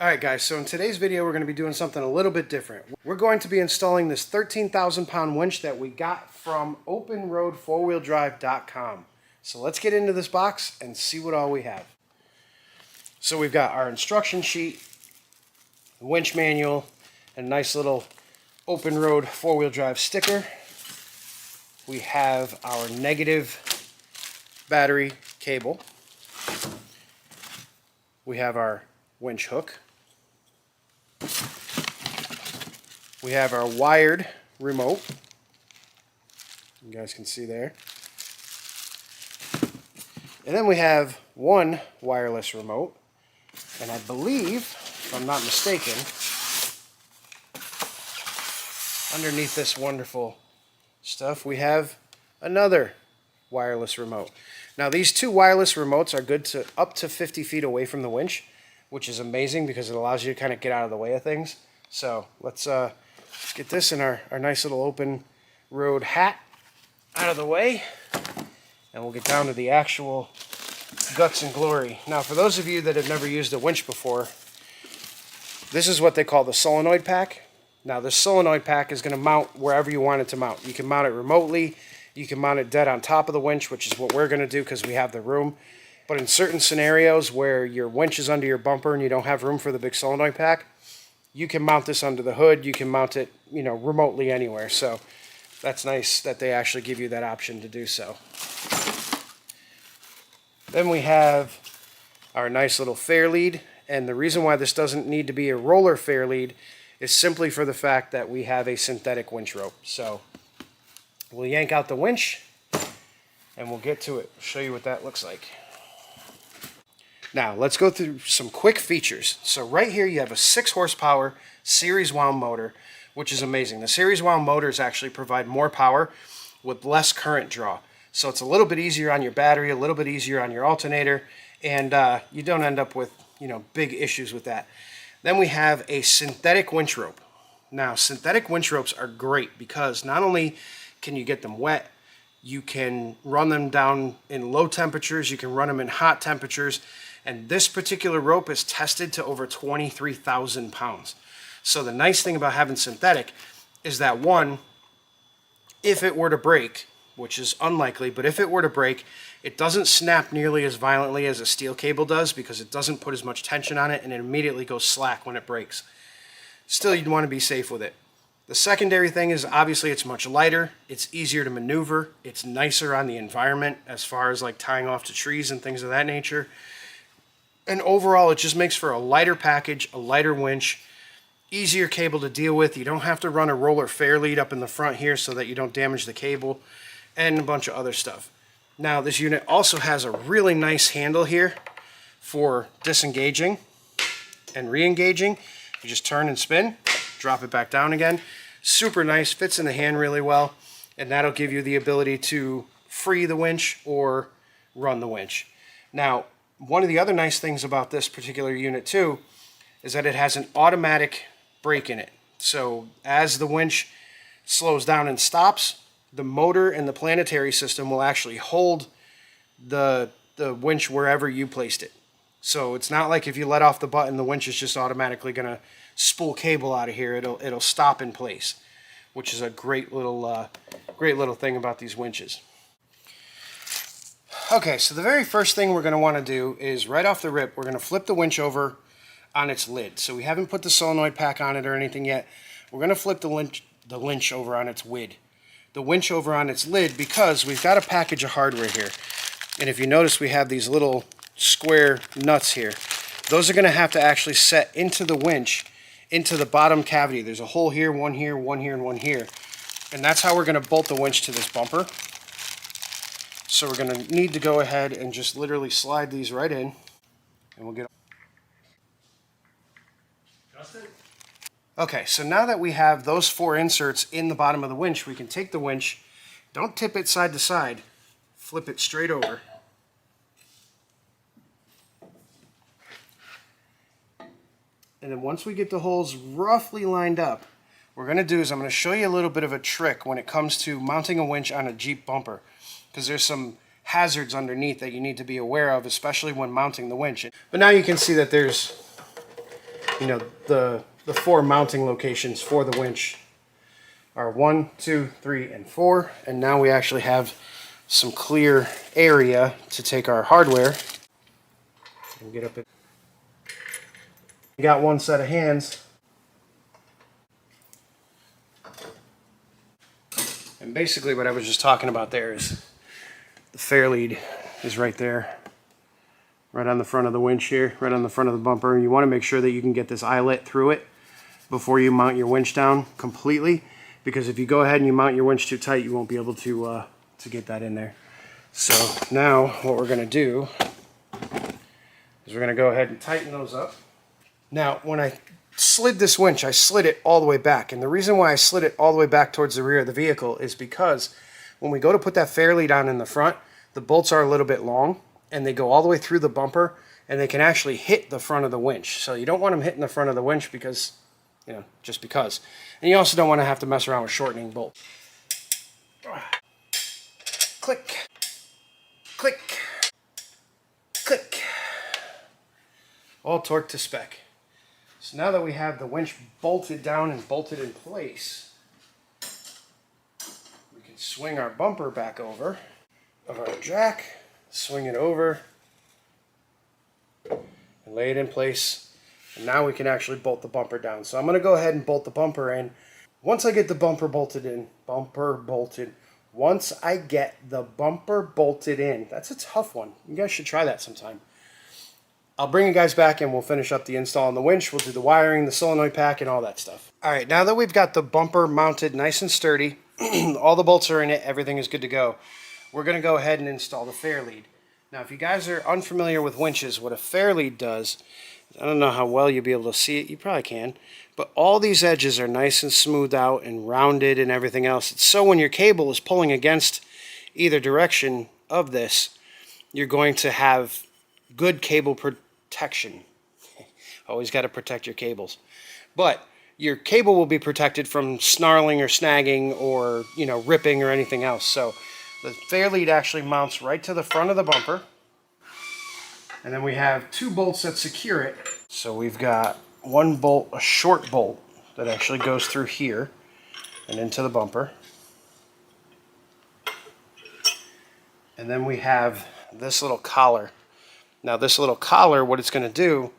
Alright guys, so in today's video we're going to be doing something a little bit different. We're going to be installing this 13,000 pound winch that we got from OPENROAD4wheeldrive.com. So let's get into this box and see what all we have. So we've got our instruction sheet, the winch manual, and a nice little OPENROAD 4-wheel drive sticker. We have our negative battery cable. We have our winch hook. We have our wired remote. You guys can see there. And then we have one wireless remote. And I believe, if I'm not mistaken, underneath this wonderful stuff, we have another wireless remote. Now these two wireless remotes are good to up to 50 feet away from the winch, which is amazing because it allows you to kind of get out of the way of things. So let's get this in our nice little open road hat out of the way, and we'll get down to the actual guts and glory. Now for those of you that have never used a winch before, this is what they call the solenoid pack. Now this solenoid pack is going to mount wherever you want it to mount. You can mount it remotely, you can mount it dead on top of the winch, which is what we're going to do because we have the room. But in certain scenarios where your winch is under your bumper and you don't have room for the big solenoid pack, you can mount this under the hood. You can mount it, remotely anywhere. So that's nice that they actually give you that option to do so. Then we have our nice little fair lead. And the reason why this doesn't need to be a roller fair lead is simply for the fact that we have a synthetic winch rope. So we'll yank out the winch and we'll get to it. Show you what that looks like. Now, let's go through some quick features. So right here you have a 6 horsepower series wound motor, which is amazing. The series wound motors actually provide more power with less current draw. So it's a little bit easier on your battery, a little bit easier on your alternator, and you don't end up with, big issues with that. Then we have a synthetic winch rope. Now, synthetic winch ropes are great because not only can you get them wet, you can run them down in low temperatures, you can run them in hot temperatures, and this particular rope is tested to over 23,000 pounds. So the nice thing about having synthetic is that, one, if it were to break, which is unlikely, but if it were to break, it doesn't snap nearly as violently as a steel cable does because it doesn't put as much tension on it and it immediately goes slack when it breaks. Still, you'd want to be safe with it. The secondary thing is obviously it's much lighter, it's easier to maneuver, it's nicer on the environment as far as like tying off to trees and things of that nature. And overall, it just makes for a lighter package, a lighter winch, easier cable to deal with. You don't have to run a roller fair lead up in the front here so that you don't damage the cable, and a bunch of other stuff. Now, this unit also has a really nice handle here for disengaging and re-engaging. You just turn and spin, drop it back down again. Super nice, fits in the hand really well, and that'll give you the ability to free the winch or run the winch. Now, one of the other nice things about this particular unit too is that it has an automatic brake in it. So as the winch slows down and stops, the motor and the planetary system will actually hold the winch wherever you placed it. So it's not like if you let off the button, the winch is just automatically going to spool cable out of here. It'll stop in place, which is a great little thing about these winches. Okay, so the very first thing we're going to want to do is right off the rip, we're going to flip the winch over on its lid. So we haven't put the solenoid pack on it or anything yet. We're going to flip the winch over on its lid. The winch over on its lid because we've got a package of hardware here. And if you notice, we have these little square nuts here. Those are going to have to actually set into the winch, into the bottom cavity. There's a hole here, one here, one here, and one here. And that's how we're going to bolt the winch to this bumper. So we're going to need to go ahead and just literally slide these right in, and we'll get. Okay, so now that we have those 4 inserts in the bottom of the winch, we can take the winch, don't tip it side to side, flip it straight over. And then once we get the holes roughly lined up, what we're going to do is I'm going to show you a little bit of a trick when it comes to mounting a winch on a Jeep bumper, because there's some hazards underneath that you need to be aware of, especially when mounting the winch. But now you can see that there's you know, the 4 mounting locations for the winch are 1, 2, 3, and 4. And now we actually have some clear area to take our hardware and get up it. We got one set of hands. And basically what I was just talking about there is the fair lead is right there, right on the front of the winch here, right on the front of the bumper. You want to make sure that you can get this eyelet through it before you mount your winch down completely, because if you go ahead and you mount your winch too tight, you won't be able to get that in there. So now what we're going to do is we're going to go ahead and tighten those up. Now when I slid this winch, I slid it all the way back, and the reason why I slid it all the way back towards the rear of the vehicle is because when we go to put that fair lead on in the front, the bolts are a little bit long and they go all the way through the bumper and they can actually hit the front of the winch. So you don't want them hitting the front of the winch because, you know, just because. And you also don't want to have to mess around with shortening bolts. Click, click, click. All torque to spec. So now that we have the winch bolted down and bolted in place, we can swing our bumper back over of our jack, swing it over, and lay it in place. And now we can actually bolt the bumper down. So I'm going to go ahead and bolt the bumper in. Once I get the bumper bolted in, once I get the bumper bolted in, that's a tough one. You guys should try that sometime. I'll bring you guys back and we'll finish up the install on the winch. We'll do the wiring, the solenoid pack, and all that stuff. All right, now that we've got the bumper mounted nice and sturdy, all the bolts are in it, everything is good to go, we're going to go ahead and install the fair lead. Now, if you guys are unfamiliar with winches, what a fair lead does, I don't know how well you'll be able to see it, you probably can, but all these edges are nice and smoothed out and rounded and everything else. It's so when your cable is pulling against either direction of this, you're going to have good cable protection. Always got to protect your cables. But your cable will be protected from snarling or snagging or, you know, ripping or anything else. So the fair lead actually mounts right to the front of the bumper. And then we have 2 bolts that secure it. So we've got 1 bolt, a short bolt that actually goes through here and into the bumper. And then we have this little collar. Now this little collar, what it's going to do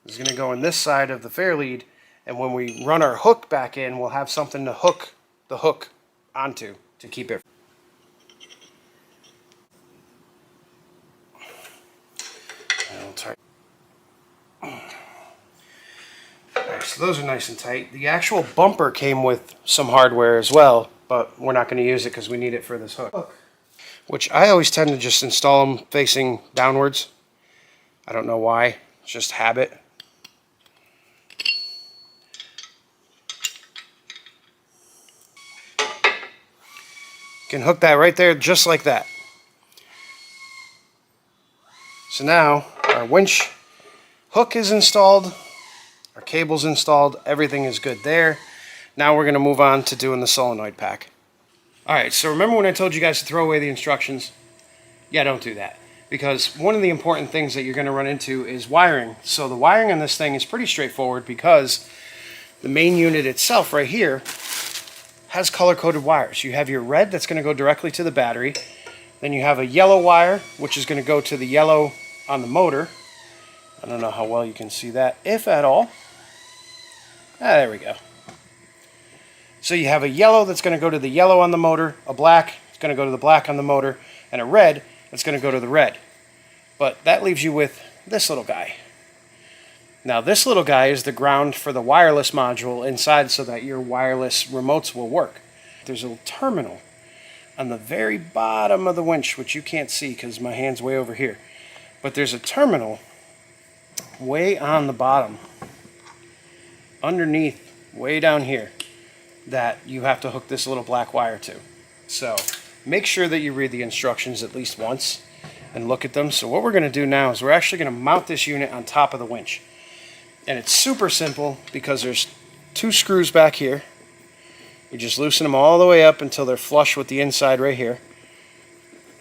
is going to go in this side of the fair lead, and when we run our hook back in, we'll have something to hook the hook onto to keep it. Alright, so those are nice and tight. The actual bumper came with some hardware as well, but we're not going to use it because we need it for this hook. Which I always tend to just install them facing downwards. I don't know why, it's just habit. You can hook that right there just like that. So now our winch hook is installed, our cable's installed, everything is good there. Now we're going to move on to doing the solenoid pack. Alright, so remember when I told you guys to throw away the instructions? Yeah, don't do that. Because one of the important things that you're going to run into is wiring. So the wiring on this thing is pretty straightforward because the main unit itself right here has color-coded wires. You have your red that's going to go directly to the battery. Then you have a yellow wire, which is going to go to the yellow on the motor. I don't know how well you can see that, if at all. Ah, there we go. So you have a yellow that's going to go to the yellow on the motor, a black that's going to go to the black on the motor, and a red that's going to go to the red. But that leaves you with this little guy. Now this little guy is the ground for the wireless module inside so that your wireless remotes will work. There's a little terminal on the very bottom of the winch, which you can't see because my hand's way over here. But there's a terminal way on the bottom, underneath, way down here, that you have to hook this little black wire to. So make sure that you read the instructions at least once and look at them. So what we're going to do now is we're actually going to mount this unit on top of the winch. And it's super simple because there's 2 screws back here. We just loosen them all the way up until they're flush with the inside right here.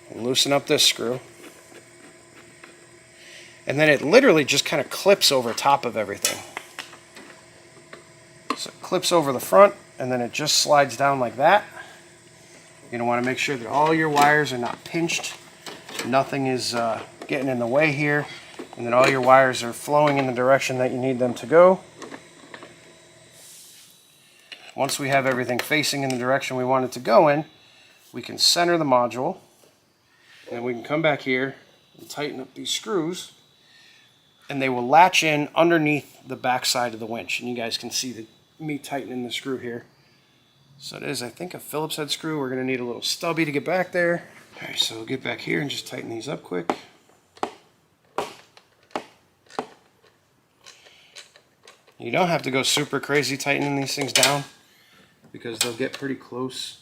We'll loosen up this screw. And then it literally just kind of clips over top of everything. clips over the front, and then it just slides down like that. You're going to want to make sure that all your wires are not pinched. Nothing is getting in the way here, and that all your wires are flowing in the direction that you need them to go. Once we have everything facing in the direction we want it to go in, we can center the module, and we can come back here and tighten up these screws, and they will latch in underneath the back side of the winch. And you guys can see me tightening the screw here. So it is, I think, a Phillips head screw. We're going to need a little stubby to get back there. All right, so we'll get back here and just tighten these up quick. You don't have to go super crazy tightening these things down, because they'll get pretty close.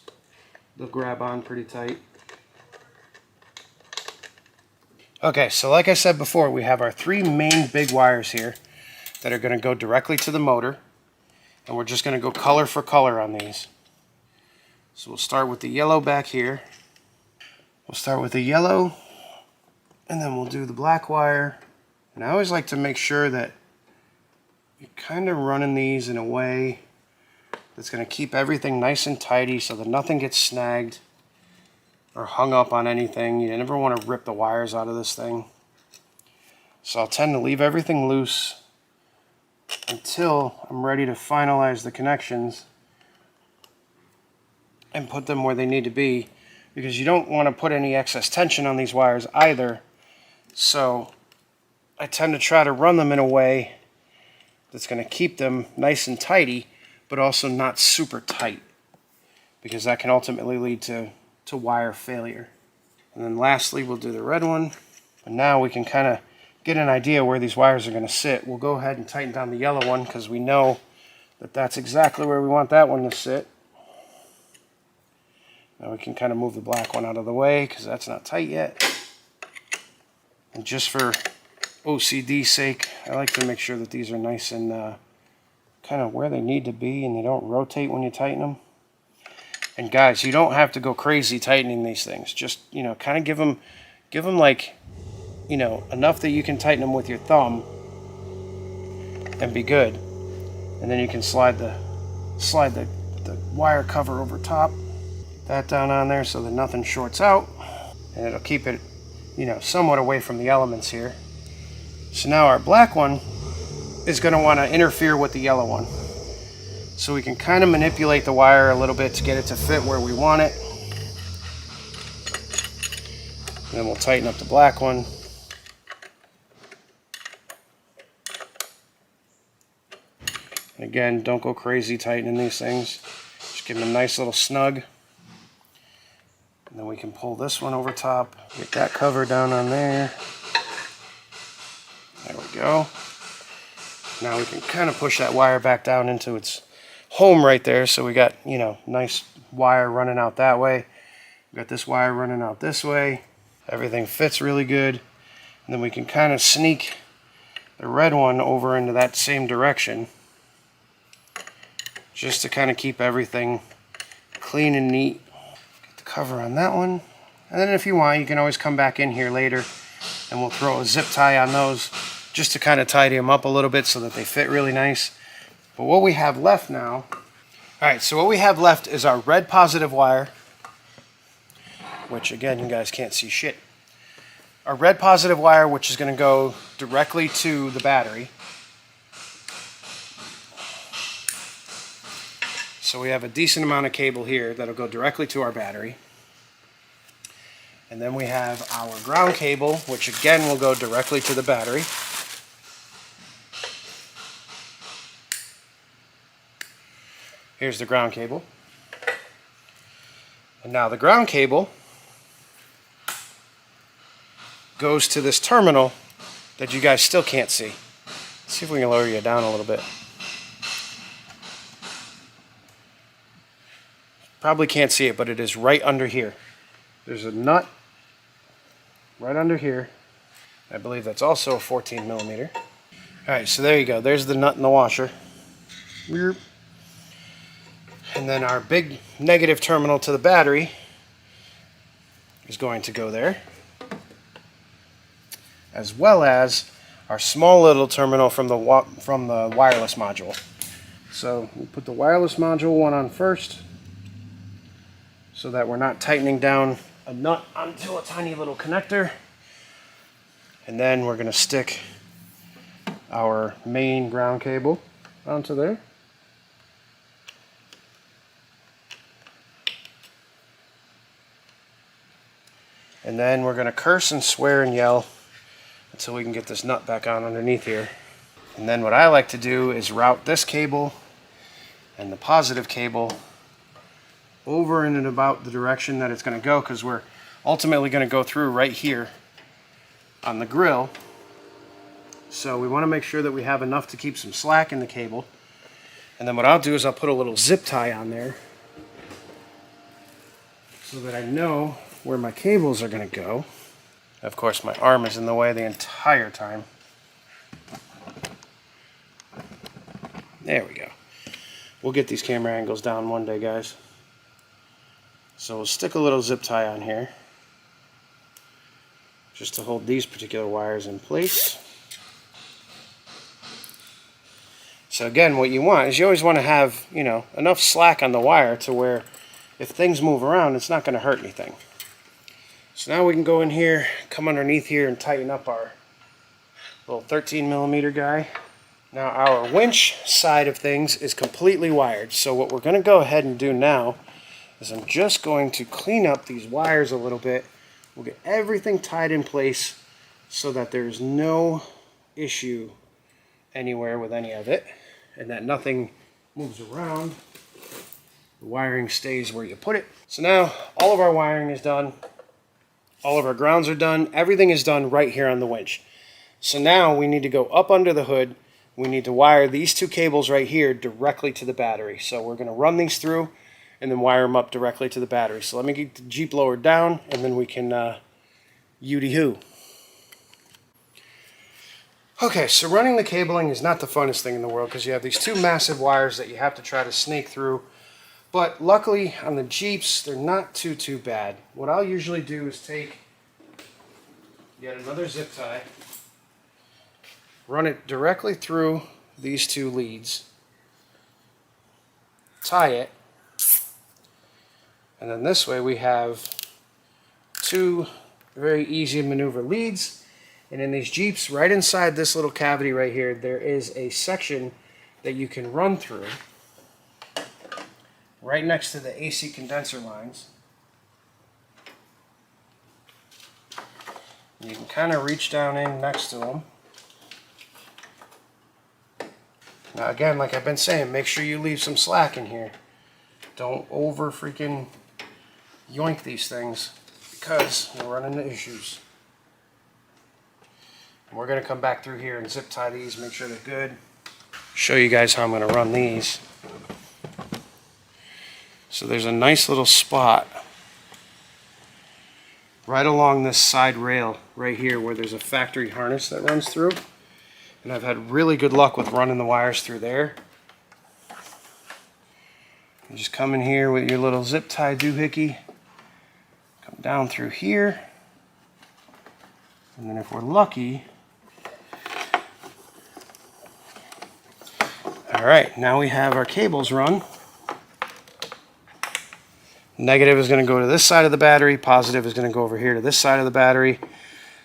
They'll grab on pretty tight. Okay, so like I said before, we have our 3 main big wires here that are going to go directly to the motor, and we're just going to go color for color on these. So we'll start with the yellow back here. We'll start with the yellow, and then we'll do the black wire. And I always like to make sure that you're kind of running these in a way that's going to keep everything nice and tidy so that nothing gets snagged or hung up on anything. You never want to rip the wires out of this thing. So I'll tend to leave everything loose until I'm ready to finalize the connections and put them where they need to be, because you don't want to put any excess tension on these wires either. So I tend to try to run them in a way that's going to keep them nice and tidy, but also not super tight, because that can ultimately lead to wire failure. And then lastly, we'll do the red one. And now we can kind of get an idea where these wires are going to sit. We'll go ahead and tighten down the yellow one, because we know that that's exactly where we want that one to sit. Now we can kind of move the black one out of the way, because that's not tight yet. And just for OCD's sake, I like to make sure that these are nice and kind of where they need to be, and they don't rotate when you tighten them. And guys, you don't have to go crazy tightening these things. Just, you know, kind of give them like, you know, enough that you can tighten them with your thumb and be good. And then you can slide the wire cover over top. Get that down on there so that nothing shorts out, and it'll keep it, you know, somewhat away from the elements here. So now our black one is going to want to interfere with the yellow one. So we can kind of manipulate the wire a little bit to get it to fit where we want it. And then we'll tighten up the black one. And again, don't go crazy tightening these things. Just give them a nice little snug. And then we can pull this one over top. Get that cover down on there. There we go. Now we can kind of push that wire back down into its home right there. So we got, you know, nice wire running out that way. We got this wire running out this way. Everything fits really good. And then we can kind of sneak the red one over into that same direction, just to kind of keep everything clean and neat. Get the cover on that one. And then if you want, you can always come back in here later and we'll throw a zip tie on those just to kind of tidy them up a little bit so that they fit really nice. But what we have left now, alright, so what we have left is our red positive wire, which again, you guys can't see shit. Our red positive wire, which is going to go directly to the battery. So we have a decent amount of cable here that'll go directly to our battery. And then we have our ground cable, which again will go directly to the battery. Here's the ground cable. And now the ground cable goes to this terminal that you guys still can't see. Let's see if we can lower you down a little bit. Probably can't see it, but it is right under here. There's a nut right under here. I believe that's also a 14 millimeter. Alright, so there you go. There's the nut in the washer. And then our big negative terminal to the battery is going to go there, as well as our small little terminal from the wireless module. So we'll put the wireless module one on first so that we're not tightening down a nut onto a tiny little connector. And then we're going to stick our main ground cable onto there. And then we're going to curse and swear and yell until we can get this nut back on underneath here. And then what I like to do is route this cable and the positive cable over in and about the direction that it's going to go, because we're ultimately going to go through right here on the grill. So we want to make sure that we have enough to keep some slack in the cable. And then what I'll do is I'll put a little zip tie on there so that I know where my cables are going to go. Of course, my arm is in the way the entire time. There we go. We'll get these camera angles down one day, guys. So we'll stick a little zip tie on here just to hold these particular wires in place. So again, what you want is you always want to have, you know, enough slack on the wire to where if things move around, it's not going to hurt anything. So now we can go in here, come underneath here and tighten up our little 13mm guy. Now our winch side of things is completely wired. So what we're going to go ahead and do now is I'm just going to clean up these wires a little bit. We'll get everything tied in place so that there's no issue anywhere with any of it and that nothing moves around. The wiring stays where you put it. So now all of our wiring is done. All of our grounds are done. Everything is done right here on the winch. So now we need to go up under the hood. We need to wire these two cables right here directly to the battery. So we're going to run these through and then wire them up directly to the battery. So let me get the Jeep lowered down and then we can hoo. Okay, so running the cabling is not the funnest thing in the world because you have these two massive wires that you have to try to snake through. But luckily on the Jeeps, they're not too bad. What I'll usually do is take yet another zip tie, run it directly through these two leads, tie it, and then this way we have two very easy to maneuver leads. And in these Jeeps, right inside this little cavity right here, there is a section that you can run through right next to the AC condenser lines. You can kind of reach down in next to them. Now again, like I've been saying, make sure you leave some slack in here. Don't over freaking yoink these things because you'll run into issues. And we're going to come back through here and zip tie these, make sure they're good. Show you guys how I'm going to run these. So there's a nice little spot right along this side rail right here where there's a factory harness that runs through. And I've had really good luck with running the wires through there. You just come in here with your little zip tie doohickey, come down through here, and then if we're lucky, alright, now we have our cables run. Negative is going to go to this side of the battery, positive is going to go over here to this side of the battery.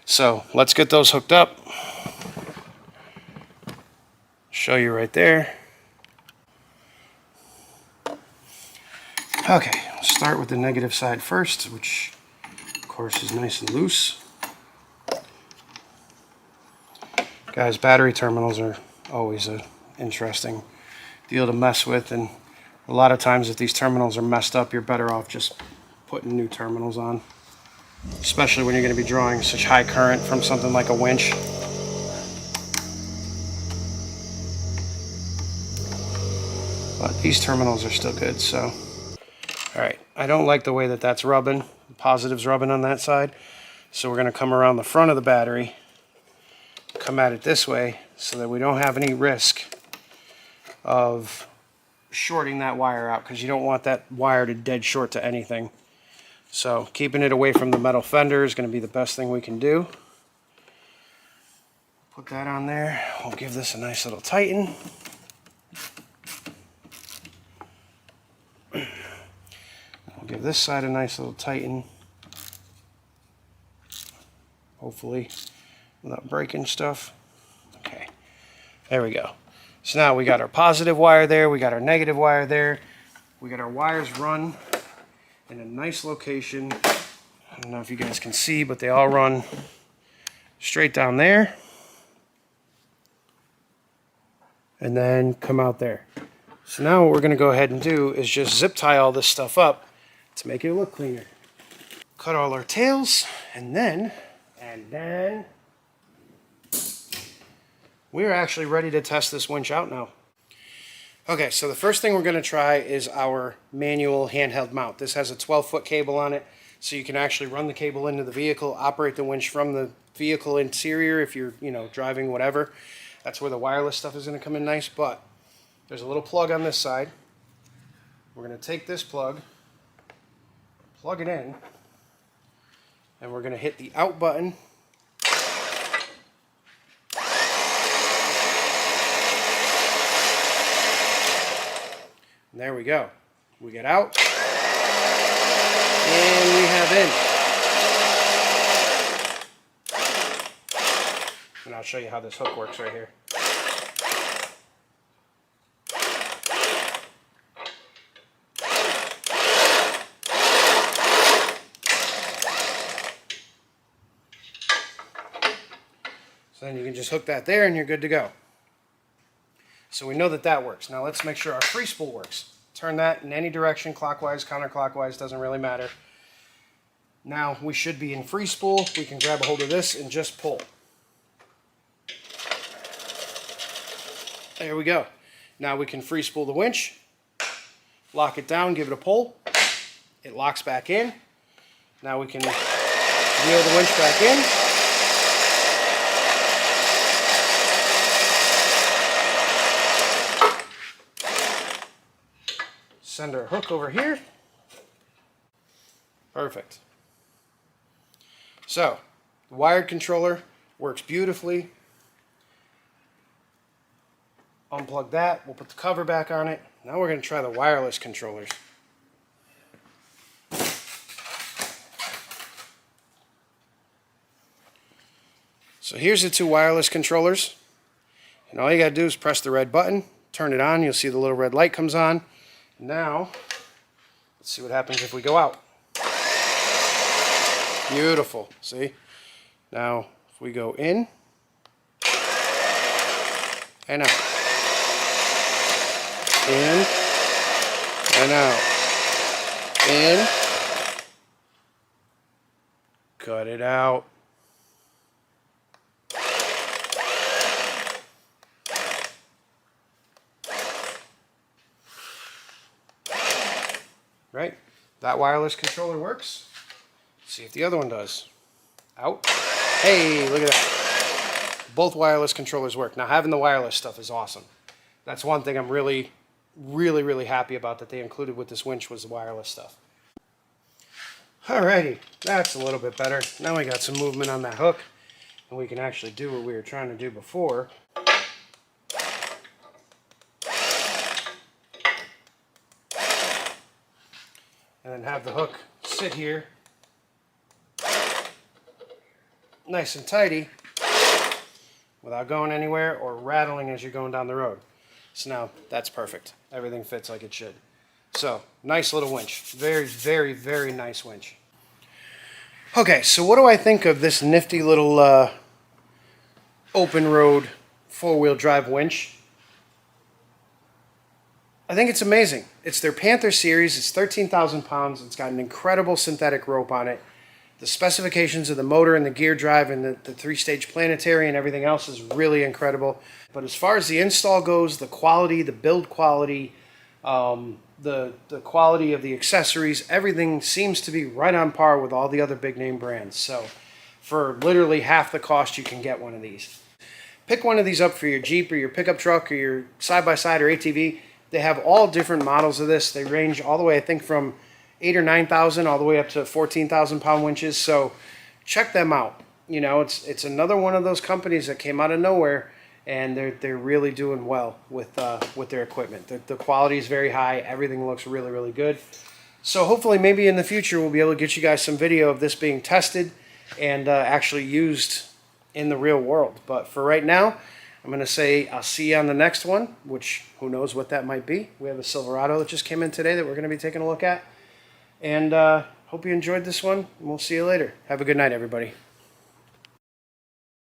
So let's get those hooked up. Show you right there. Okay, we'll start with the negative side first, which of course is nice and loose. Guys, battery terminals are always an interesting deal to mess with, and a lot of times if these terminals are messed up, you're better off just putting new terminals on, especially when you're going to be drawing such high current from something like a winch. But these terminals are still good, so. Alright, I don't like the way that that's rubbing. The positive's rubbing on that side. So we're going to come around the front of the battery, come at it this way so that we don't have any risk of shorting that wire out, because you don't want that wire to dead short to anything. So keeping it away from the metal fender is going to be the best thing we can do. Put that on there. We'll give this a nice little tighten. give this side a nice little tighten. Hopefully without breaking stuff. Okay, there we go. So now we got our positive wire there, we got our negative wire there, we got our wires run in a nice location. I don't know if you guys can see, but they all run straight down there and then come out there. So now what we're going to go ahead and do is just zip tie all this stuff up to make it look cleaner. Cut all our tails, and then we're actually ready to test this winch out now. Okay, so the first thing we're going to try is our manual handheld mount. This has a 12-foot cable on it, so you can actually run the cable into the vehicle, operate the winch from the vehicle interior if you're, driving whatever. That's where the wireless stuff is going to come in nice, but there's a little plug on this side. We're going to take this plug, plug it in, and we're going to hit the out button. And there we go. We get out, and we have in. And I'll show you how this hook works right here. So then you can just hook that there and you're good to go. So we know that that works. Now let's make sure our free spool works. Turn that in any direction, clockwise, counterclockwise, doesn't really matter. Now we should be in free spool. We can grab a hold of this and just pull. There we go. Now we can free spool the winch, lock it down, give it a pull. It locks back in. Now we can wheel the winch back in. Send our hook over here. Perfect. So, the wired controller works beautifully. Unplug that. We'll put the cover back on it. Now we're going to try the wireless controllers. So here's the two wireless controllers. And all you got to do is press the red button, turn it on. You'll see the little red light comes on. Now, let's see what happens if we go out. Beautiful. See? Now, if we go in and out. In and out. In. Cut it out. Right? That wireless controller works. See if the other one does. Out. Hey, look at that. Both wireless controllers work. Now, having the wireless stuff is awesome. That's one thing I'm really happy about that they included with this winch was the wireless stuff. Alrighty, that's a little bit better. Now we got some movement on that hook, and we can actually do what we were trying to do before. And then have the hook sit here nice and tidy without going anywhere or rattling as you're going down the road. So now that's perfect. Everything fits like it should. So nice little winch. Very nice winch. Okay, so what do I think of this nifty little OPENROAD four-wheel drive winch? I think it's amazing. It's their Panther series. It's 13,000 pounds. It's got an incredible synthetic rope on it. The specifications of the motor and the gear drive and the three-stage planetary and everything else is really incredible. But as far as the install goes, the quality, the build quality, the quality of the accessories, everything seems to be right on par with all the other big name brands. So for literally half the cost, you can get one of these. Pick one of these up for your Jeep or your pickup truck or your side-by-side or ATV. They have all different models of this. They range all the way, I think, from 8,000 or 9,000 all the way up to 14,000 pound winches. So check them out. You know, it's another one of those companies that came out of nowhere, and they're really doing well with their equipment. The quality is very high. Everything looks really good. So hopefully maybe in the future we'll be able to get you guys some video of this being tested and actually used in the real world. But for right now, I'm going to say I'll see you on the next one, which who knows what that might be. We have a Silverado that just came in today that we're going to be taking a look at. And hope you enjoyed this one, and we'll see you later. Have a good night, everybody.